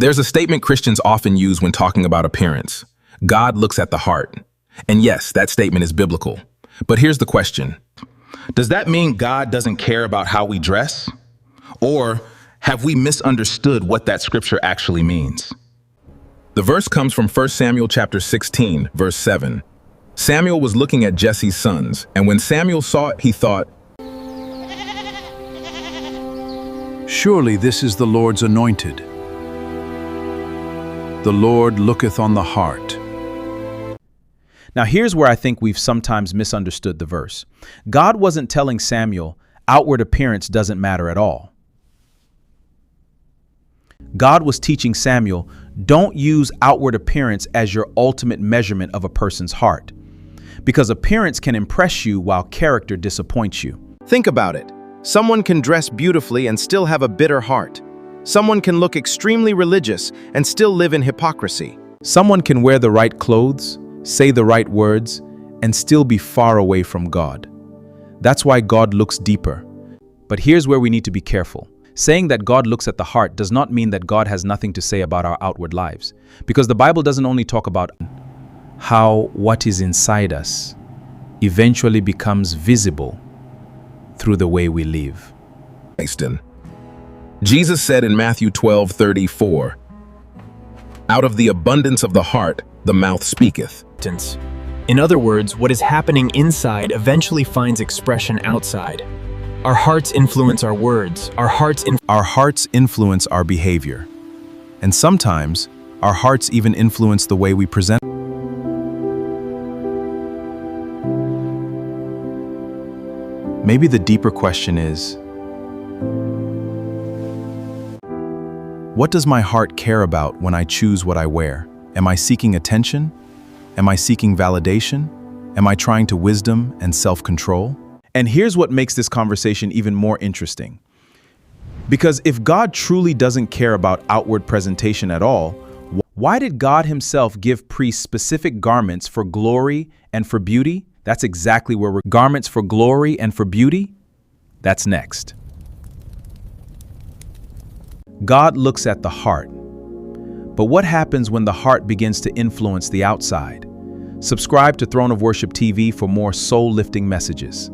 There's a statement Christians often use when talking about appearance. God looks at the heart. And yes, that statement is biblical. But here's the question. Does that mean God doesn't care about how we dress? Or have we misunderstood what that scripture actually means? The verse comes from 1 Samuel chapter 16, verse 7. Samuel was looking at Jesse's sons, and when Samuel saw it, he thought, "Surely this is the Lord's anointed. The Lord looketh on the heart." Now here's where I think we've sometimes misunderstood the verse. God wasn't telling Samuel outward appearance doesn't matter at all. God was teaching Samuel, don't use outward appearance as your ultimate measurement of a person's heart, because appearance can impress you while character disappoints you. Think about it. Someone can dress beautifully and still have a bitter heart. Someone can look extremely religious and still live in hypocrisy. Someone can wear the right clothes, say the right words, and still be far away from God. That's why God looks deeper. But here's where we need to be careful. Saying that God looks at the heart does not mean that God has nothing to say about our outward lives, because the Bible doesn't only talk about how what is inside us eventually becomes visible through the way we live. Jesus said in Matthew 12:34, "Out of the abundance of the heart, the mouth speaketh." In other words, what is happening inside eventually finds expression outside. Our hearts influence our words. Our hearts influence our behavior. And sometimes, our hearts even influence the way we present. Maybe the deeper question is, what does my heart care about when I choose what I wear? Am I seeking attention? Am I seeking validation? Am I trying to wisdom and self-control? And here's what makes this conversation even more interesting. Because if God truly doesn't care about outward presentation at all, why did God himself give priests specific garments for glory and for beauty? That's exactly where we're garments for glory and for beauty. That's next. God looks at the heart. But what happens when the heart begins to influence the outside? Subscribe to Throne of Worship TV for more soul-lifting messages.